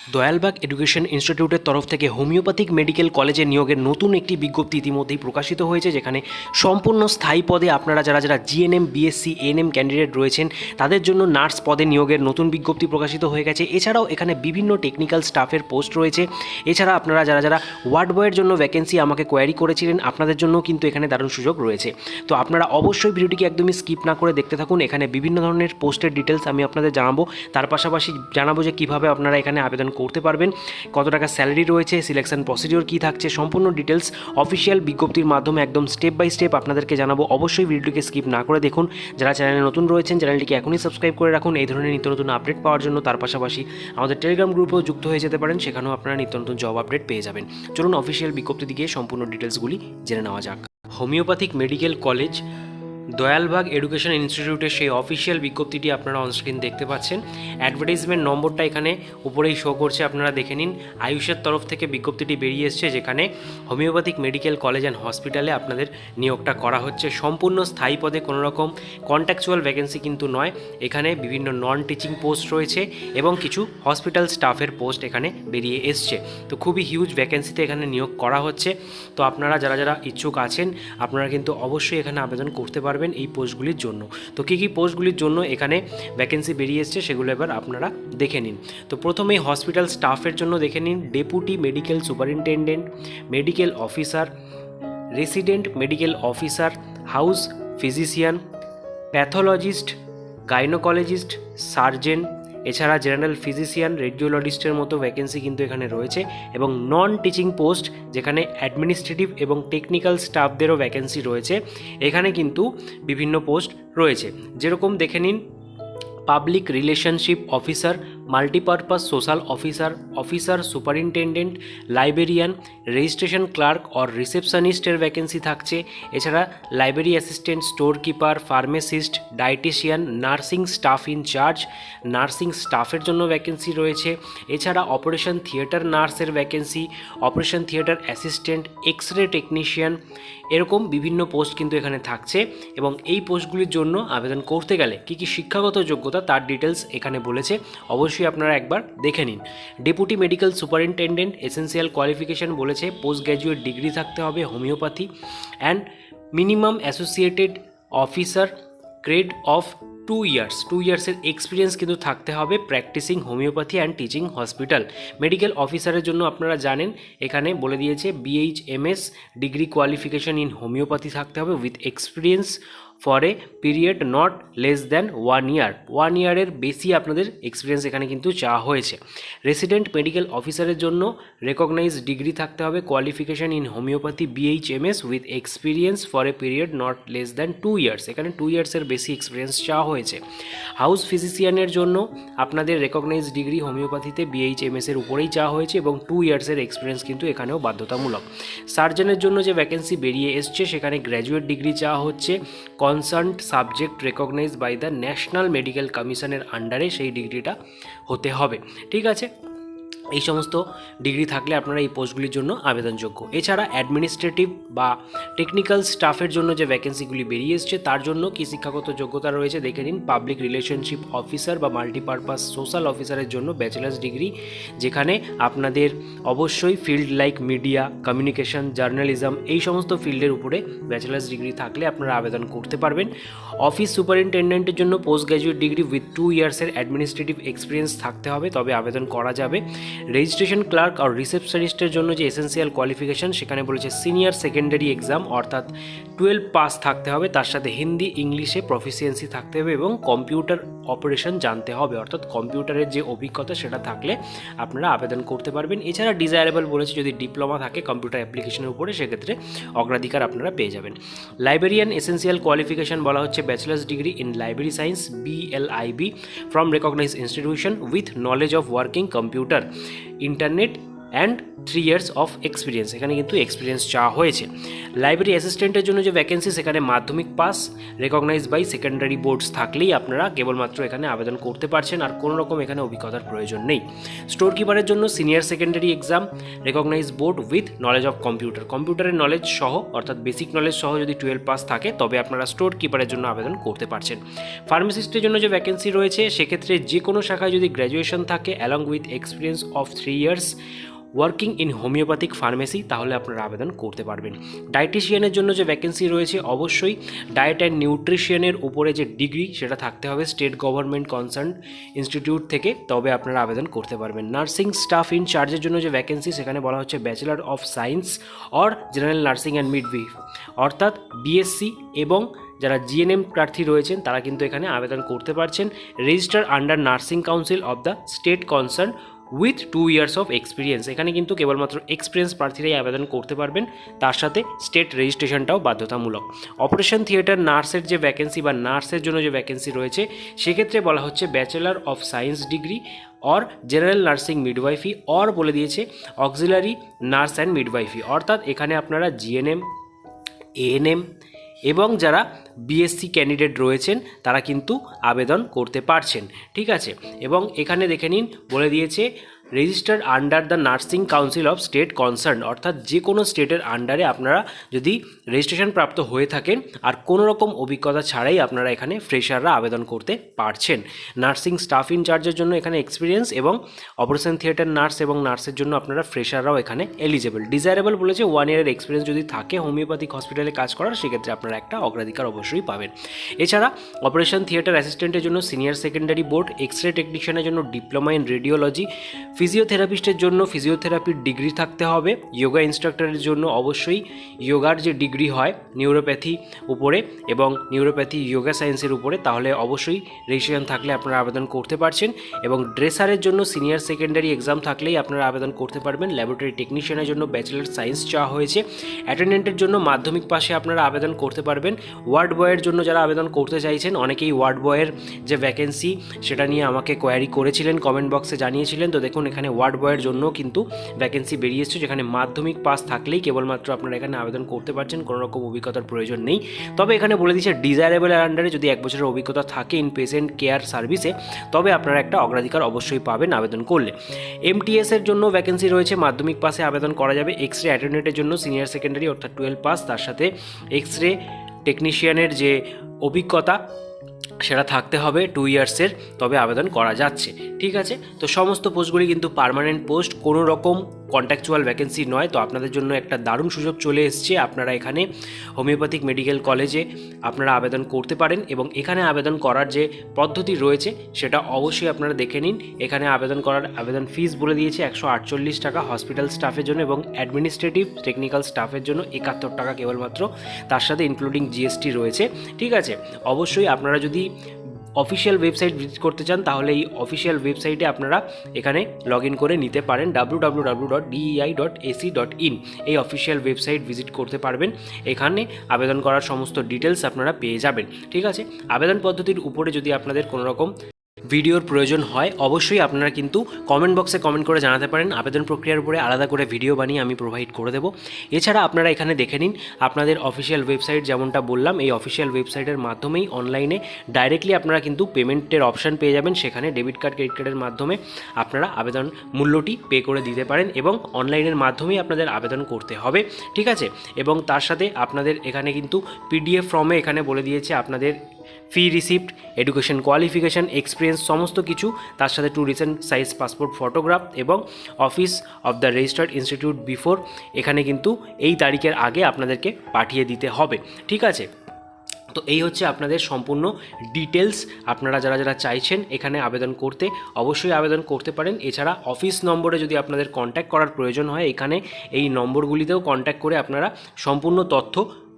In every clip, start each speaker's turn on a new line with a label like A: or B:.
A: Dayalbagh education ইনস্টিটিউটের তরফ থেকে হোমিওপ্যাথিক মেডিকেল কলেজে নিয়োগের নতুন একটি বিজ্ঞপ্তি ইতিমধ্যেই প্রকাশিত হয়েছে, যেখানে সম্পূর্ণ স্থায়ী পদে আপনারা যারা জিএনএম বিএসসি এএনএম ক্যান্ডিডেট রয়েছেন তাদের জন্য নার্স পদে নিয়োগের নতুন বিজ্ঞপ্তি প্রকাশিত হয়ে গেছে। এছাড়াও এখানে বিভিন্ন টেকনিক্যাল স্টাফের পোস্ট রয়েছে। এছাড়া আপনারা যারা ওয়ার্ড বয়ের জন্য ভ্যাকেন্সি আমাকে কোয়ারি করেছিলেন, আপনাদের জন্য কিন্তু এখানে দারুণ সুযোগ রয়েছে। তো আপনারা অবশ্যই ভিডিওটিকে একদমই স্কিপ না করে দেখতে থাকুন। এখানে বিভিন্ন ধরনের পোস্টের ডিটেলস আমি আপনাদের জানাবো, তার পাশাপাশি জানাবো যে কীভাবে আপনারা এখানে আবেদন করতে পারবেন, কত টাকা স্যালারি রয়েছে, সিলেকশন প্রসিডিওর কী থাকছে, সম্পূর্ণ ডিটেলস অফিসিয়াল বিজ্ঞপ্তির মাধ্যমে একদম স্টেপ বাই স্টেপ আপনাদেরকে জানাবো। অবশ্যই ভিডিওটিকে স্কিপ না করে দেখুন। যারা চ্যানেলে নতুন রয়েছেন চ্যানেলটিকে এখনই সাবস্ক্রাইব করে রাখুন এই ধরনের নিত্য নতুন আপডেট পাওয়ার জন্য। তার পাশাপাশি আমাদের টেলিগ্রাম গ্রুপেও যুক্ত হয়ে যেতে পারেন, সেখানেও আপনারা নিত্য নতুন জব আপডেট পেয়ে যাবেন। চলুন অফিসিয়াল বিজ্ঞপ্তি দিকে সম্পূর্ণ ডিটেলসগুলি জেনে নেওয়া যাক। Homeopathic medical college Dayalbagh education ইনস্টিটিউটের সেই অফিসিয়াল বিজ্ঞপ্তিটি আপনারা অনস্ক্রিন দেখতে পাচ্ছেন। অ্যাডভার্টাইজমেন্ট নম্বরটা এখানে উপরেই শো করছে, আপনারা দেখে নিন। আয়ুষের তরফ থেকে বিজ্ঞপ্তিটি বেরিয়ে এসছে, যেখানে হোমিওপ্যাথিক মেডিকেল কলেজ অ্যান্ড হসপিটালে আপনাদের নিয়োগটা করা হচ্ছে সম্পূর্ণ স্থায়ী পদে, কোনো রকম কন্ট্রাকচুয়াল ভ্যাকেন্সি কিন্তু নয়। এখানে বিভিন্ন নন টিচিং পোস্ট রয়েছে এবং কিছু হসপিটাল স্টাফের পোস্ট এখানে বেরিয়ে এসছে। তো খুবই হিউজ ভ্যাকেন্সিতে এখানে নিয়োগ করা হচ্ছে। তো আপনারা যারা ইচ্ছুক আছেন আপনারা কিন্তু অবশ্যই এখানে আবেদন করতে পারবেন এই পোস্টগুলির জন্য। তো কী কী পোস্টগুলির জন্য এখানে ভ্যাকেন্সি বেরিয়ে এসছে সেগুলো এবার আপনারা দেখে নিন। তো প্রথমেই হসপিটাল স্টাফের জন্য দেখে নিন, deputy medical superintendent, medical officer, resident medical officer, house physician, pathologist, gynaecologist, surgeon, এছাড়া জেনারেল ফিজিশিয়ান, রেডিওলজিস্টের মতো ভ্যাকেন্সি কিন্তু এখানে রয়েছে। এবং নন টিচিং পোস্ট যেখানে অ্যাডমিনিস্ট্রেটিভ এবং টেকনিক্যাল স্টাফদেরও ভ্যাকেন্সি রয়েছে। এখানে কিন্তু বিভিন্ন পোস্ট রয়েছে, যেরকম দেখে নিন public relationship officer, multipurpose social officer, officer superintendent, librarian, registration clerk or রিসেপশনিস্টের ভ্যাকেন্সি থাকছে। এছাড়া library assistant, store keeper, pharmacist, dietician, nursing staff in charge, nursing স্টাফের জন্য ভ্যাকেন্সি রয়েছে। এছাড়া অপারেশন থিয়েটার নার্সের vacancy, operation theatre assistant, X ray technician, এরকম বিভিন্ন পোস্ট কিন্তু এখানে থাকছে। এবং এই পোস্টগুলির জন্য আবেদন করতে গেলে কী কী শিক্ষাগত যোগ্যতা তার ডিটেলস এখানে বলেছে, অবশ্যই আপনারা একবার দেখে নিন। Deputy medical superintendent essential qualification বলেছে পোস্ট গ্র্যাজুয়েট ডিগ্রি থাকতে হবে homeopathy and minimum associated officer grade of 2 ইয়ার্সের এক্সপিরিয়েন্স কিন্তু থাকতে হবে practising homeopathy and teaching hospital. Medical অফিসারের জন্য আপনারা জানেন এখানে বলে দিয়েছে BHMS degree qualification in homeopathy থাকতে হবে with experience for a period not less than 1 year. 1 ইয়ারের বেশি আপনাদের এক্সপিরিয়েন্স এখানে কিন্তু চাওয়া হয়েছে। রেসিডেন্ট মেডিকেল অফিসারের জন্য রেকগনাইজ ডিগ্রি থাকতে হবে qualification in homeopathy BHMS with experience for a period not less than 2 years. এখানে 2 ইয়ার্সের বেশি এক্সপিরিয়েন্স চাওয়া হয়েছে। হাউস ফিজিশিয়ানের জন্য আপনাদের রেকগনাইজ ডিগ্রি হোমিওপ্যাথিতে BHMS এর উপরেই চাওয়া হয়েছে এবং 2 ইয়ার্সের এক্সপিরিয়েন্স কিন্তু এখানেও বাধ্যতামূলক। সার্জনের জন্য যে ভ্যাকেন্সি বেরিয়ে এসছে সেখানে গ্র্যাজুয়েট ডিগ্রি চাওয়া হচ্ছে, concerned subject recognised by the national medical কমিশনের আন্ডারে সেই ডিগ্রিটা হতে হবে। ঠিক আছে, এই সমস্ত ডিগ্রি থাকলে আপনারা এই পোস্টগুলির জন্য আবেদনযোগ্য। এছাড়া অ্যাডমিনিস্ট্রেটিভ বা টেকনিক্যাল স্টাফের জন্য যে ভ্যাকেন্সিগুলি বেরিয়ে এসছে তার জন্য কি শিক্ষাগত যোগ্যতা রয়েছে দেখে নিন। পাবলিক রিলেশনশিপ অফিসার বা মাল্টিপারপাস সোশ্যাল অফিসারের জন্য ব্যাচেলার্স ডিগ্রি, যেখানে আপনাদের অবশ্যই field like media, communication, journalism এই সমস্ত ফিল্ডের উপরে ব্যাচেলার্স ডিগ্রি থাকলে আপনারা আবেদন করতে পারবেন। অফিস সুপারিনটেন্ডেন্টের জন্য পোস্ট গ্র্যাজুয়েট ডিগ্রি উইথ 2 ইয়ার্সের অ্যাডমিনিস্ট্রেটিভ এক্সপিরিয়েন্স থাকতে হবে, তবে আবেদন করা যাবে। রেজিস্ট্রেশন ক্লার্ক আর রিসেপশনিস্টের জন্য যে এসেন্সিয়াল কোয়ালিফিকেশন সেখানে বলেছে সিনিয়র সেকেন্ডারি এক্সাম অর্থাৎ 12 পাস থাকতে হবে, তার সাথে হিন্দি ইংলিশে প্রফিসিয়েন্সি থাকতে হবে এবং কম্পিউটার অপারেশন জানতে হবে, অর্থাৎ কম্পিউটারের যে অভিজ্ঞতা সেটা থাকলে আপনারা আবেদন করতে পারবেন। এছাড়া ডিজায়ারেবল বলেছে যদি ডিপ্লোমা থাকে কম্পিউটার অ্যাপ্লিকেশনের উপরে, সেক্ষেত্রে অগ্রাধিকার আপনারা পেয়ে যাবেন। লাইব্রেরিয়ান এসেন্সিয়াল কোয়ালিফিকেশন বলা হচ্ছে bachelor's degree in library science BLIB from recognised institution with knowledge of working computer, internet and 3 years of experience, এখানে কিন্তু এক্সপিরিয়েন্স চাওয়া হয়েছে। লাইব্রেরি অ্যাসিস্ট্যান্টের জন্য যে ভ্যাকেন্সি, সেখানে মাধ্যমিক pass recognise by secondary boards থাকলেই আপনারা কেবলমাত্র এখানে আবেদন করতে পারছেন, আর কোনো রকম এখানে অভিজ্ঞতার প্রয়োজন নেই। স্টোর কিপারের জন্য senior secondary exam recognise board with knowledge of computer, কম্পিউটারের নলেজ সহ অর্থাৎ বেসিক নলেজ সহ যদি 12 পাস থাকে তবে আপনারা স্টোর কিপারের জন্য আবেদন করতে পারছেন। ফার্মাসিস্টের জন্য যে ভ্যাকেন্সি রয়েছে, সেক্ষেত্রে যে কোনো শাখায় যদি গ্র্যাজুয়েশন থাকে along with experience of 3 years working in homeopathic pharmacy, তাহলে আপনারা আবেদন করতে পারবেন। ডায়েটিশিয়ানের জন্য যে ভ্যাকেন্সি রয়েছে, অবশ্যই ডায়েট অ্যান্ড নিউট্রিশনের উপরে যে ডিগ্রি সেটা থাকতে হবে স্টেট গভর্নমেন্ট কনসার্ন ইনস্টিটিউট থেকে, তবে আপনারা আবেদন করতে পারবেন। নার্সিং স্টাফ ইন চার্জের জন্য যে ভ্যাকেন্সি, সেখানে বলা হচ্ছে bachelor of science or general nursing and midwife, অর্থাৎ বিএসসি, এবং যারা জিএনএম প্রার্থী রয়েছেন তারা কিন্তু এখানে আবেদন করতে পারছেন। Register under nursing council of the state concern with 2 years of experience, এখানে কিন্তু কেবলমাত্র এক্সপিরিয়েন্স প্রার্থীরাই আবেদন করতে পারবেন, তার সাথে স্টেট রেজিস্ট্রেশনটাও বাধ্যতামূলক। অপারেশন থিয়েটার নার্সের যে ভ্যাকেন্সি বা নার্সের জন্য যে ভ্যাকেন্সি রয়েছে, সেক্ষেত্রে বলা হচ্ছে bachelor of science degree or general nursing midwifery or বলে দিয়েছে অক্সিলারি নার্স অ্যান্ড মিডওয়াইফি, অর্থাৎ এখানে আপনারা জিএনএম, এএনএম এবং যারা বিএসসি ক্যান্ডিডেট রয়েছেন তারা কিন্তু আবেদন করতে পারছেন, ঠিক আছে। এবং এখানে দেখে নিন, বলে দিয়েছে registered under the nursing council of state concern, অর্থাৎ যে কোনো স্টেটের আন্ডারে আপনারা যদি রেজিস্ট্রেশন প্রাপ্ত হয়ে থাকেন আর কোনো রকম অভিজ্ঞতা ছাড়াই আপনারা এখানে ফ্রেশাররা আবেদন করতে পারছেন। নার্সিং স্টাফ ইনচার্জের জন্য এখানে এক্সপিরিয়েন্স, এবং অপারেশন থিয়েটার নার্স এবং নার্সের জন্য আপনারা ফ্রেশাররাও এখানে এলিজেবল। ডিজায়ারেবল বলেছে 1 ইয়ারের এক্সপিরিয়েন্স যদি থাকে হোমিওপ্যাথিক হসপিটালে কাজ করার, সেক্ষেত্রে আপনারা একটা অগ্রাধিকার অবশ্যই পাবেন। এছাড়া অপারেশন থিয়েটার অ্যাসিস্ট্যান্টের জন্য senior secondary board, X ray টেকনিশিয়ানের জন্য ডিপ্লোমা ইন রেডিওলজি, ফিজিওথেরাপিস্টের জন্য ফিজিওথেরাপির ডিগ্রি থাকতে হবে। যোগা ইনস্ট্রাক্টরের জন্য অবশ্যই যোগার যে ডিগ্রি হয় নিউরোপ্যাথি উপরে এবং নিউরোপ্যাথি যোগা সায়েন্সের উপরে, তাহলে অবশ্যই রেজিস্ট্রেশন থাকলে আপনারা আবেদন করতে পারছেন। এবং ড্রেসারের জন্য সিনিয়র সেকেন্ডারি এক্সাম থাকলেই আপনারা আবেদন করতে পারবেন। ল্যাবরেটরি টেকনিশিয়ানের জন্য ব্যাচেলার সায়েন্স চাওয়া হয়েছে। অ্যাটেন্ডেন্টের জন্য মাধ্যমিক পাশে আপনারা আবেদন করতে পারবেন। ওয়ার্ড বয়ের জন্য যারা আবেদন করতে চাইছেন, অনেকেই ওয়ার্ড বয়ের যে ভ্যাকেন্সি সেটা নিয়ে আমাকে কোয়ারি করেছিলেন, কমেন্ট বক্সে জানিয়েছিলেন, তো দেখুন এখানে ওয়ার্ড বয়ের জন্য কিন্তু ভ্যাকেন্সি বেরিয়েছে, যেখানে মাধ্যমিক পাস থাকলেই কেবলমাত্র আপনারা এখানে আবেদন করতে পারছেন, কোনো রকম অভিজ্ঞতার প্রয়োজন নেই। তবে এখানে বলে দিচ্ছে ডিজায়ারেবলের আন্ডারে যদি 1 বছরের অভিজ্ঞতা থাকে ইন পেশেন্ট কেয়ার সার্ভিসে, তবে আপনারা একটা অগ্রাধিকার অবশ্যই পাবেন আবেদন করলে। এমটিএস এর জন্য ভ্যাকেন্সি রয়েছে, মাধ্যমিক পাসে আবেদন করা যাবে। এক্স রে অ্যাটেন্ডেন্টের জন্য সিনিয়র সেকেন্ডারি অর্থাৎ 12 পাস, তার সাথে এক্স রে টেকনিশিয়ানের যে অভিজ্ঞতা সেটা থাকতে হবে 2 ইয়ার্সের, তবে আবেদন করা যাচ্ছে, ঠিক আছে। তো সমস্ত পোস্টগুলি কিন্তু পার্মানেন্ট পোস্ট, কোনো রকম কন্ট্রাকচুয়াল ভ্যাকেন্সি নয়। তো আপনাদের জন্য একটা দারুণ সুযোগ চলে এসছে, আপনারা এখানে হোমিওপ্যাথিক মেডিকেল কলেজে আপনারা আবেদন করতে পারেন। এবং এখানে আবেদন করার যে পদ্ধতি রয়েছে সেটা অবশ্যই আপনারা দেখে নিন। এখানে আবেদন করার আবেদন ফিস বলে দিয়েছে 148 টাকা হসপিটাল স্টাফের জন্য, এবং অ্যাডমিনিস্ট্রেটিভ টেকনিক্যাল স্টাফের জন্য 71 টাকা কেবলমাত্র, তার সাথে ইনক্লুডিং জিএসটি রয়েছে, ঠিক আছে। অবশ্যই আপনারা যদি অফিসিয়াল ওয়েবসাইট ভিজিট করতে চান, তাহলে এই অফিসিয়াল ওয়েবসাইটে আপনারা এখানে লগ ইন করে নিতে পারেন। www.dei.ac.in এই অফিসিয়াল ওয়েবসাইট ভিজিট করতে পারবেন, এখানে আবেদন করার সমস্ত ডিটেলস আপনারা পেয়ে যাবেন, ঠিক আছে। আবেদন পদ্ধতির উপরে যদি আপনাদের কোনো রকম ভিডিওর প্রয়োজন হয়, অবশ্যই আপনারা কিন্তু কমেন্ট বক্সে কমেন্ট করে জানাতে পারেন। আবেদন প্রক্রিয়ার উপরে আলাদা করে ভিডিও বানিয়ে আমি প্রোভাইড করে দেবো। এছাড়া আপনারা এখানে দেখে নিন আপনাদের অফিসিয়াল ওয়েবসাইট, যেমনটা বললাম এই অফিসিয়াল ওয়েবসাইটের মাধ্যমেই অনলাইনে ডাইরেক্টলি আপনারা কিন্তু পেমেন্টের অপশান পেয়ে যাবেন। সেখানে ডেবিট কার্ড, ক্রেডিট কার্ডের মাধ্যমে আপনারা আবেদন মূল্যটি পে করে দিতে পারেন, এবং অনলাইনের মাধ্যমেই আপনাদের আবেদন করতে হবে, ঠিক আছে। এবং তার সাথে আপনাদের এখানে কিন্তু পিডিএফ ফর্মে এখানে বলে দিয়েছে আপনাদের ফি রিসিপ্ট, এডুকেশন কোয়ালিফিকেশান, এক্সপিরিয়েন্স সমস্ত কিছু, তার সাথে 2 রিসেন্ট সাইজ পাসপোর্ট ফটোগ্রাফ এবং office of the registered institute before, এখানে কিন্তু এই তারিখের আগে আপনাদেরকে পাঠিয়ে দিতে হবে, ঠিক আছে। তো এই হচ্ছে আপনাদের সম্পূর্ণ ডিটেলস। আপনারা যারা যারা চাইছেন এখানে আবেদন করতে, অবশ্যই আবেদন করতে পারেন। এছাড়া অফিস নম্বরে যদি আপনাদের কন্ট্যাক্ট করার প্রয়োজন হয়, এখানে এই নম্বরগুলিতেও কন্ট্যাক্ট করে আপনারা সম্পূর্ণ তথ্য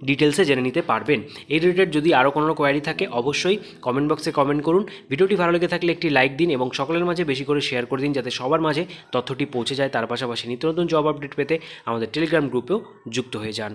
A: ডিটেলসে জেনে নিতে পারবেন। এই রিলেটেড যদি আরও কোনো কোয়ারি থাকে অবশ্যই কমেন্ট বক্সে কমেন্ট করুন। ভিডিওটি ভালো লেগে থাকলে একটি লাইক দিন এবং সকলের মাঝে বেশি করে শেয়ার করে দিন, যাতে সবার মাঝে তথ্যটি পৌঁছে যায়। তার পাশাপাশি নিত্য নতুন জব আপডেট পেতে আমাদের টেলিগ্রাম গ্রুপেও যুক্ত হয়ে যান।